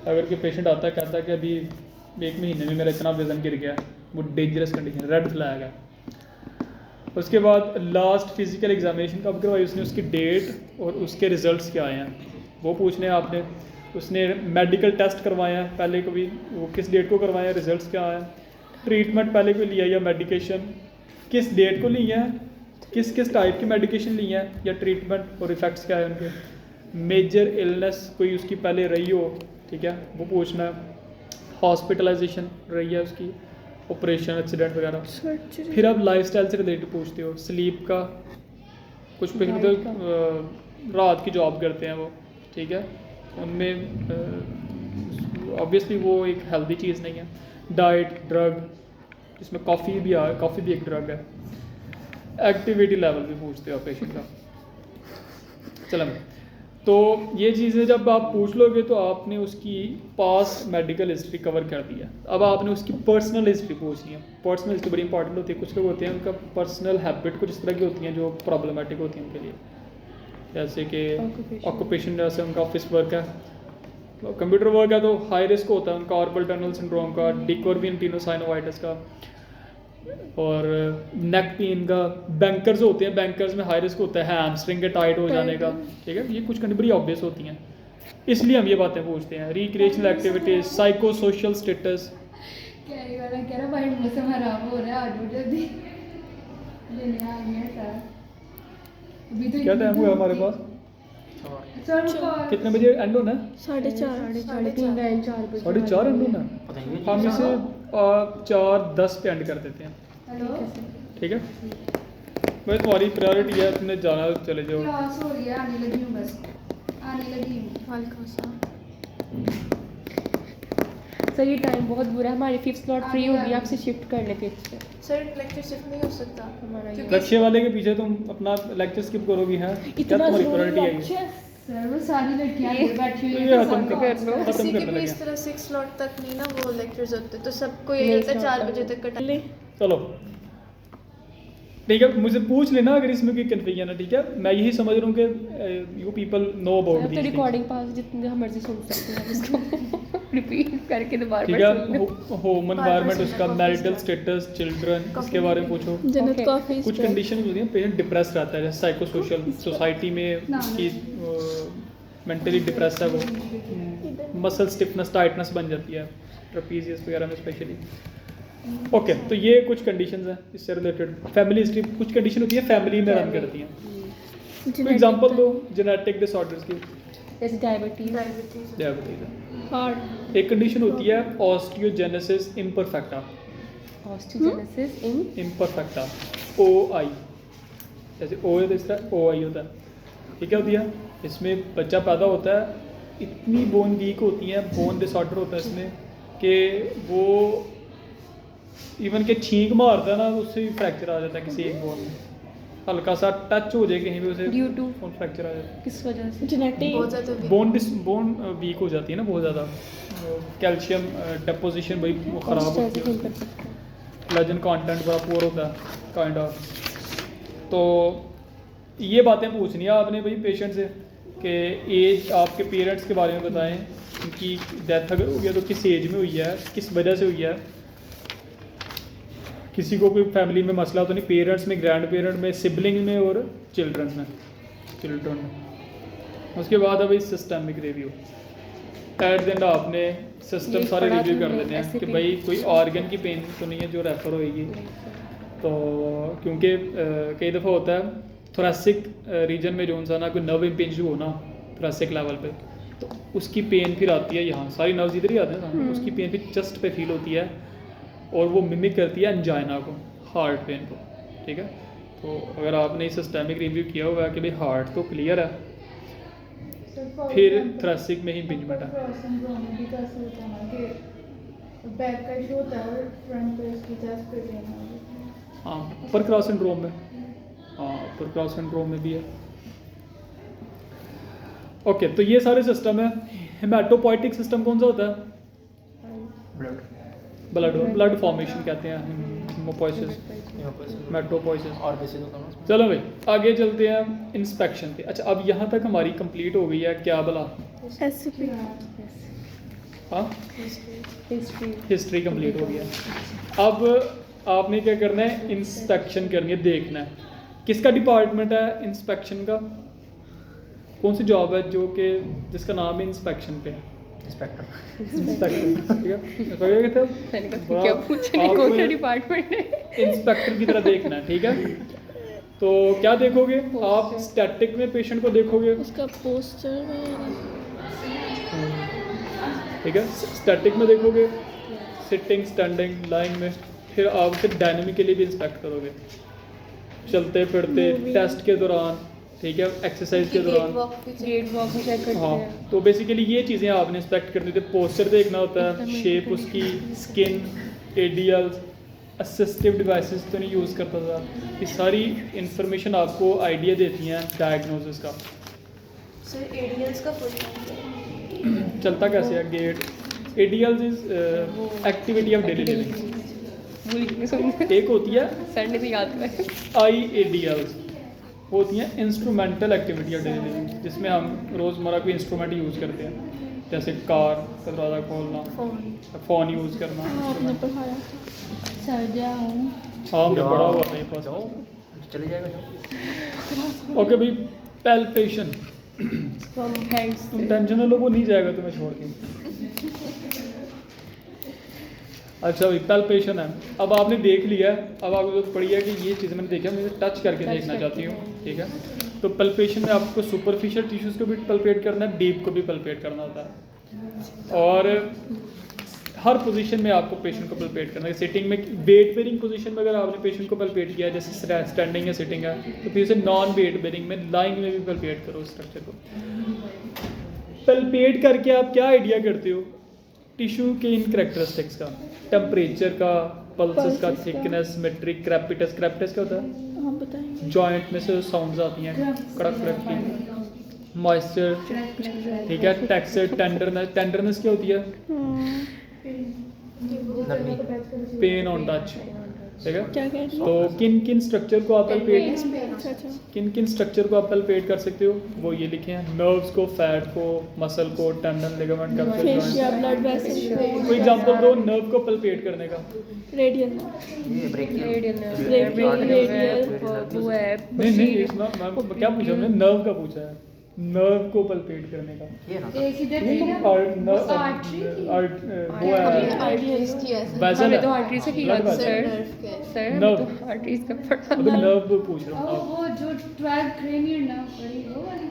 अगर कोई पेशेंट आता है कहता है कि अभी 1 महीने में मेरा इतना वज़न गिर गया, वो डेंजरस कंडीशन, रेड फ्लैग है। उसके बाद लास्ट फिज़िकल एग्जामिनेशन कब करवाई उसने, उसकी डेट और उसके रिज़ल्ट्स क्या आए हैं वो पूछने हैं आपने। उसने मेडिकल टेस्ट करवाए हैं पहले कभी, वो किस डेट को करवाए हैं, रिज़ल्ट्स क्या आए हैं। ट्रीटमेंट पहले कोई लिया या मेडिकेशन किस डेट को ली है, किस किस टाइप की मेडिकेशन ली है या ट्रीटमेंट और इफ़ेक्ट्स क्या है उनके। मेजर इलनेस कोई उसकी पहले रही हो, ठीक है, वो पूछना है। हॉस्पिटलाइजेशन रही है उसकी, ऑपरेशन एक्सीडेंट वगैरह। फिर आप लाइफस्टाइल से रिलेटेड पूछते हो, स्लीप का, कुछ पेशेंट तो रात की जॉब करते हैं वो, ठीक है, उनमें ऑब्वियसली वो एक हेल्दी चीज़ नहीं है। डाइट, ड्रग, इसमें कॉफ़ी भी एक ड्रग है। एक्टिविटी लेवल भी पूछते हो पेशेंट का। चलो, तो ये चीज़ें जब आप पूछ लोगे तो आपने उसकी पास्ट मेडिकल हिस्ट्री कवर कर दी है। अब आपने उसकी पर्सनल हिस्ट्री पूछनी है। पर्सनल हिस्ट्री बड़ी इंपॉर्टेंट होती है। कुछ लोग होते हैं उनका पर्सनल हैबिट कुछ इस तरह की होती हैं जो प्रॉब्लमेटिक होती हैं उनके लिए, जैसे कि ऑक्यूपेशन, जैसे उनका ऑफिस वर्क है, कंप्यूटर वर्क है तो हाई रिस्क होता है उनका कार्पल टनल सिंड्रोम का, डिकोर्बियन टिनोसाइनोवाइटिस का, और नेक पेन का। बैंकर्स होते हैं, बैंकर्स में हाई रिस्क होता है हैमस्ट्रिंग के टाइट हो जाने का, ठीक है। ये कुछ कंडीशन बड़ी ऑब्वियस होती हैं, इसलिए हम ये बातें पूछते हैं। Recreational activities, psycho social status. क्या टाइम हुआ हमारे पास? कितने बजे एंड होना है? 4:30 4:30 एंड होना है। हम इसे 4:10 पे एंड कर देते हैं, ठीक है। भाई तुम्हारी प्रायोरिटी है, तुमने जाना तो चले जाओ। क्लास हो रही है, आने लगी हूँ, बस आने लगी हूँ। हल्का सा सर, ये टाइम बहुत बुरा है। हमारी 5th स्लॉट फ्री होगी, आपसे शिफ्ट कर ले 5th पे। सर लेक्चर शिफ्ट नहीं हो सकता हमारा ये लक्ष्य वाले के पीछे तुम अपना लेक्चर स्किप करोगी, हैं क्या तुम्हारी प्रायोरिटी है ये? सर वो सारी लड़कियां अंदर बैठी हुई ये हैं, खत्म सब कर लो, किसी खत्म की करने भी लगे। इस तरह 6 स्लॉट तक नहीं ना वो लेक्चर्स होते, तो सबको ये रहता है 4 बजे तक का टाइम। चलो ठीक है, मुझे पूछ लेना अगर इसमें कोई कन्फ्यूजन है, ठीक है। मैं यही समझ रहा हूँ कि यू पीपल नो अबाउट तो दिस रिकॉर्डिंग पास जितने हम मर्जी सुन सकते हैं इसको रिपीट करके दोबारा ठीक सुन है। लो। होम एनवायरनमेंट, उसका मैरिटल स्टेटस, चिल्ड्रन, इसके बारे में पूछो। जन्नत Okay. कॉफी कुछ कंडीशन होती हैं, पेशेंट डिप्रेस रहता है, जैसे साइको सोशल सोसाइटी में उसकी मेंटली डिप्रेस है वो, मसल स्टिफनेस, टाइटनेस बन जाती है ट्रेपीजियस वगैरह में स्पेशली। ओके, तो ये कुछ कंडीशंस हैं इससे रिलेटेड। फैमिली हिस्ट्री, कुछ कंडीशन होती है फैमिली में रन करती हैं। तो एग्जांपल दो जेनेटिक डिसऑर्डर्स की। जैसे डायबिटीज, डायबिटीज हार्ट, एक कंडीशन होती है osteogenesis imperfecta. Osteogenesis imperfecta, OI, जैसे O है तो इस तरह OI होता है। ये क्या होती है? इसमें बच्चा पैदा होता है, इतनी बोन वीक होती है, बोन डिसऑर्डर होता है इसमें कि वो इवन के छींक मारता है ना, उससे भी फ्रैक्चर आ जाता है किसी एक बोन में। हल्का सा टच हो जाए कहीं भी उसे ड्यू टू फ्रैक्चर आ जाता है। किस वजह से? जेनेटिक बहुत ज़्यादा बोन वीक हो जाती है ना बहुत ज़्यादा, कैल्शियम डेपोजिशन भाई वो ख़राब होती है, कोलेजन कंटेंट बड़ा पुअर होता है काइंड ऑफ। तो ये बातें पूछनी है आपने भाई पेशेंट से कि एज, आपके पेरेंट्स के बारे में बताएं, उनकी डेथ अगर हुई है तो किस एज में हुई है, किस वजह से हुई है। किसी को कोई फैमिली में मसला तो नहीं, पेरेंट्स में, ग्रैंड पेरेंट में, सिबलिंग में और चिल्ड्रन में। उसके बाद अब इस systemic review at the end आपने सिस्टम सारे रिव्यू कर लेते हैं कि भाई कोई ऑर्गन की पेन तो नहीं है जो रेफर होएगी। तो क्योंकि कई दफ़ा होता है थोरेसिक रीजन में जो इंसान ना कोई नर्व इम्पेंज हो ना थोरेसिक लेवल पे, तो उसकी पेन फिर आती है यहाँ, सारी नर्व्स इधर ही आते हैं सामने, उसकी पेन फिर चेस्ट पे फील होती है और वो मिमिक करती है एंजाइना को, हार्ट पेन को, ठीक है। तो अगर आपने सिस्टमिक रिव्यू किया हुआ है कि भाई हार्ट तो क्लियर है, फिर थोरेसिक में ही इम्पिंजमेंट है। बैक का इशू होता है और फ्रंट पे इसकी चेस्ट पे पेन है। हाँ, अपर क्रॉस सिंड्रोम में, हाँ अपर क्रॉस सिंड्रोम में भी है। ओके, तो ये सारे सिस्टम है। हेमाटोपोइटिक सिस्टम कौन सा होता है? ब्लड फॉर्मेशन कहते हैं, हेमोपोइसिस, हेमाटोपोइसिस। और बेसिक होता है। चलो भाई आगे चलते हैं इंस्पेक्शन पे। अच्छा, अब यहाँ तक हमारी कंप्लीट हो गई है क्या भला? हाँ हिस्ट्री हिस्ट्री कंप्लीट हो गया। अब आपने क्या करना है, इंस्पेक्शन करनी है, देखना है किसका डिपार्टमेंट है इंस्पेक्शन का, कौन सी जॉब है जो कि जिसका नाम है इंस्पेक्शन पे, इंस्पेक्टर। इंस्पेक्टर, ठीक है। तो ये क्या मैंने कहा क्या पूछने आपको कौन सा डिपार्टमेंट है। इंस्पेक्टर की तरह देखना है, ठीक है। तो क्या देखोगे आप, स्टैटिक में पेशेंट को देखोगे, उसका पोस्टर ठीक है, स्टैटिक में देखोगे, सिटिंग स्टैंडिंग लाइंग में, फिर आप उसे डायनेमिकली भी इंस्पेक्ट करोगे, चलते फिरते, टेस्ट के दौरान, ठीक है, एक्सरसाइज के दौरान। गेट वॉक में चेक करते हाँ, हैं। तो बेसिकली ये चीज़ें आपने इंस्पेक्ट करनी थी। पोस्चर देखना होता है, शेप उसकी, स्किन, एडीएल्स, असिस्टिव डिवाइसेस तो नहीं यूज़ करता था, ये सारी इंफॉर्मेशन आपको आइडिया देती हैं डायग्नोसिस का। सर एडीएल्स का फुल फॉर्म चलता कैसे है get, ADLs is activity of daily living. भूल गई सुनने। एक होती है सर ने तो याद करा। IADLs, होती हैं instrumental activity of daily living, जिसमें हम रोज़मर्रा कोई इंस्ट्रूमेंट यूज़ करते हैं, जैसे कार का दरवाज़ा खोलना, फ़ोन यूज़ करना। आपने पढ़ाया सर जाऊँ हाँ, हमने पढ़ा हुआ था ये पास। जाओ, चले जाएगा जाओ। ओके भाई, पैल्पेशन, फ्रॉम हैंड्स। तुम टेंशन ना लो, वो नहीं जाएगा तुम्हें छोड़ के। अच्छा भाई, पैल्पेशन है। अब आपने देख लिया, अब आपको जरूरत पड़ी है कि ये चीज़ मैंने देखा, मैं टच करके देखना चाहती हूँ, ठीक है। तो पल्पेशन में आपको सुपरफिशियल टिश्यूज़ को भी पल्पेट करना है, डीप को भी पल्पेट करना होता है, और हर पोजीशन में आपको पेशेंट को पल्पेट करना है। सिटिंग में, वेट बेरिंग पोजीशन में अगर आपने पेशेंट को पल्पेट किया, जैसे स्टैंडिंग या सिटिंग है, तो फिर उसे नॉन वेट बेरिंग में, लाइंग में भी पल्पेट करो स्ट्रक्चर को। पल्पेट करके आप क्या आइडिया करते हो टिश्यू के इन करेक्टरिस्टिक्स का, टेम्परेचर का, पल्सेस का, थिकनेस, मेट्रिक, क्रैपिटस। क्रैपिटस क्या होता है, हम बताएंगे। जॉइंट में से साउंड्स आती हैं कड़क कड़क की, मॉइस्चर, ठीक है, टेक्सचर, टेंडरनेस। टेंडरनेस क्या होती है, पेन ऑन टच, ठीक है। क्या कह रही तो किन किन स्ट्रक्चर को आप पल्पेट, अच्छा अच्छा किन किन स्ट्रक्चर को आप पल्पेट कर सकते हो, वो ये लिखे हैं, नर्व्स को, फैट को, मसल को, tendon, ligament, capsule, fascia joint. Blood vessel कोई एग्जांपल दो नर्व को पल्पेट करने का। रेडियल ये ब्रेकियल। रेडियल वो है नहीं नहीं, इसमें मैं क्या पूछा, हमने नर्व का पूछा है, नर्व को पल्पेट करने का। ये ना एक इधर थी ना और वो आर्टरी थी। वो है आर्टरीज की है वैसा हमें तो है। आर्टरी से किया Blood सर। नर्व के सर हमें Nerve। तो आर्टरीज का पढ़ा। अभी नर्व पूछ रहा और हूँ। वो जो 12 cranial nerve पड़ी वो वाली,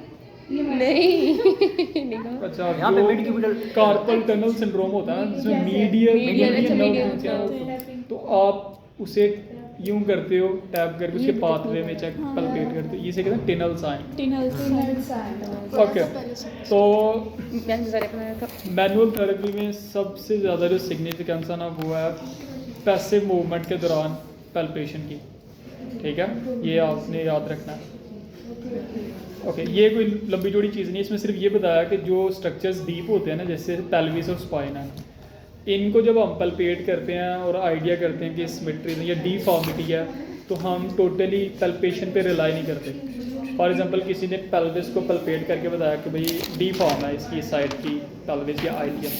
ये वाली। नहीं नहीं कहा। अच्छा, यहाँ पे mid cubital carpal tunnel syndrome होता है ना, जिसमें Yes, yes. मीडियल Medial, अच्छा, नर्व medial होते हैं, होते हैं। तो आप उसे यूं करते हो, टैप करके उसके पाथवे में चेक पल्पेट करते हो, इसे कहते हैं टिनल साइन। टिनल Renal sign। ओके, तो मैंने सारे बनाया था। मैनुअल थेरेपी में सबसे ज़्यादा जो सिग्निफिकेंस है ना, वो है पैसिव मूवमेंट के दौरान पैल्पेशन की, ठीक है, ये आपने याद रखना है। ओके, ये कोई लंबी चौड़ी चीज़ नहीं है, इसमें सिर्फ ये बताया कि जो स्ट्रक्चर्स डीप होते हैं ना, जैसे पेल्विस और स्पाइन है, इनको जब हम पल्पेट करते हैं और आइडिया करते हैं कि सिमेट्री या डिफॉर्मिटी है, तो हम टोटली पल्पेशन पे रिलाई नहीं करते। फॉर एग्जांपल किसी ने पेल्विस को पल्पेट करके बताया कि भाई डिफॉर्म है इसकी साइड की पेल्विस या आइडिया,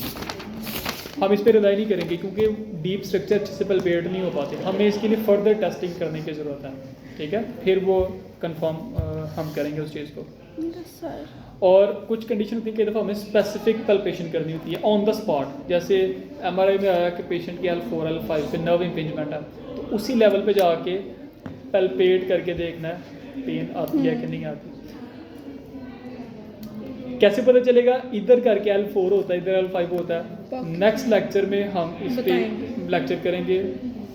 हम इस पे रिलाई नहीं करेंगे क्योंकि डीप स्ट्रक्चर अच्छे से पल्पेट नहीं हो पाते। हमें इसके लिए फर्दर टेस्टिंग करने की ज़रूरत है, ठीक है, फिर वो कंफर्म हम करेंगे उस चीज़ को। और कुछ कंडीशन होती है, कई दफ़ा हमें स्पेसिफिक पल्पेशन करनी होती है ऑन द स्पॉट। जैसे MRI में आया कि पेशेंट की L4 L5 पे नर्व इम्पिंजमेंट है, तो उसी लेवल पे जाके पल्पेट करके देखना है पेन आती है कि नहीं आती। कैसे पता चलेगा, इधर करके L4 होता है, इधर L5 होता है। नेक्स्ट लेक्चर में हम इस पे लेक्चर करेंगे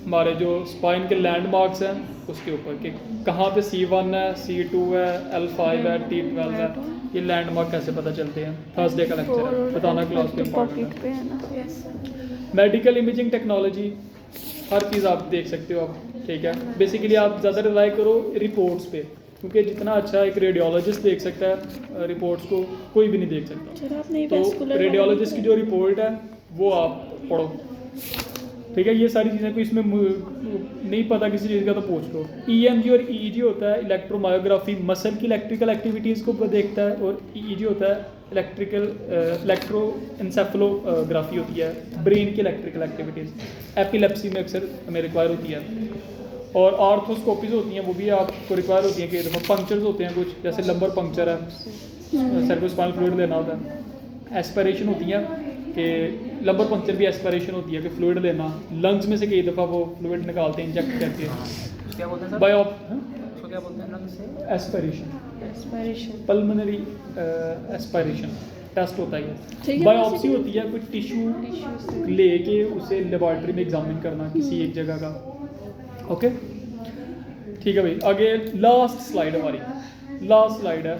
हमारे जो स्पाइन के लैंडमार्क्स हैं उसके ऊपर, कि कहाँ पे C1 है, C2 है, L5 है, T12 है, ये लैंडमार्क कैसे पता चलते हैं। थर्सडे का लेक्चर है, बताना क्लास पे इम्पोर्टेंट है। मेडिकल इमेजिंग टेक्नोलॉजी, हर चीज़ आप देख सकते हो आप, ठीक है। बेसिकली आप ज़्यादा रिलाई करो रिपोर्ट्स पे, क्योंकि जितना अच्छा एक रेडियोलॉजिस्ट देख सकता है रिपोर्ट्स को, कोई भी नहीं देख सकता। तो रेडियोलॉजिस्ट की जो रिपोर्ट है वो आप पढ़ो, ठीक है। ये सारी चीज़ें कोई इसमें नहीं पता किसी चीज़ का तो पूछ लो। EMG और EEG होता है इलेक्ट्रोमायोग्राफी, मसल की इलेक्ट्रिकल एक्टिविटीज़ को देखता है, और EEG होता है इलेक्ट्रोएंसेफलोग्राफी होती है, ब्रेन की इलेक्ट्रिकल एक्टिविटीज़ एपिलेप्सी में अक्सर हमें रिक्वायर होती है, और आर्थोस्कोपीज होती हैं वो भी आपको रिक्वायर होती हैं। कई दफ़ा पंक्चर्स होते हैं कुछ, जैसे लंबर पंक्चर है, सेरेब्रोस्पाइनल फ्लूइड लेना होता है। एस्पिरेशन होती हैं कि लंबर पंक्चर भी एस्पिरेशन होती है कि फ्लूइड लेना, लंग्स में से कई दफ़ा वो फ्लूइड निकालते हैं इंजेक्ट करके। क्या बोलते हैं सर? बायो उसको क्या बोलते हैं लंग्स से? Aspiration, aspiration pulmonary aspiration test होता है। ठीक है, बायोप्सी होती है कोई टिश्यू लेके उसे लेबॉर्ट्री में एग्जामिन करना किसी एक जगह का। ओके ठीक है भाई, आगे लास्ट स्लाइड हमारी, लास्ट स्लाइड है,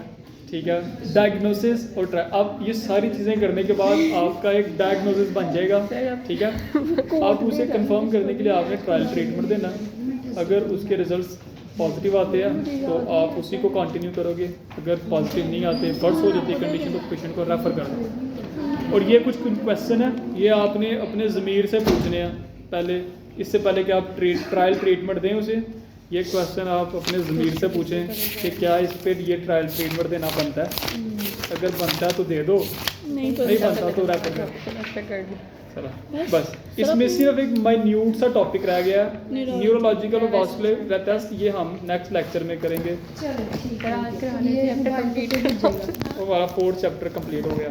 ठीक है, डायग्नोसिस और अब ये सारी चीज़ें करने के बाद आपका एक डायग्नोसिस बन जाएगा, ठीक है। आप उसे कंफर्म करने के लिए आपने ट्रायल ट्रीटमेंट देना, अगर उसके रिजल्ट्स पॉजिटिव आते हैं तो आप उसी को कंटिन्यू करोगे, अगर पॉजिटिव नहीं आते, वर्स हो जाती है कंडीशन, तो पेशेंट को रेफ़र कर दो। और ये कुछ क्वेश्चन है, ये आपने अपने ज़मीर से पूछने हैं पहले, इससे पहले कि आप ट्रायल ट्रीटमेंट दें उसे, ये क्वेश्चन आप अपने ज़मीर से पूछें कि क्या इस पर ये ट्रायल ट्रीटमेंट देना बनता है, अगर बनता है तो दे दो, नहीं बनता तो रेफर कर दो। चलो बस, इसमें सिर्फ एक माइन्यूट सा टॉपिक रह गया है, न्यूरोलॉजिकल और वास्कुलर टेस्ट, ये हम नेक्स्ट लेक्चर में करेंगे। चलो ठीक है, ये चैप्टर कंप्लीट हो जाएगा। और हमारा 4th चैप्टर कंप्लीट हो गया।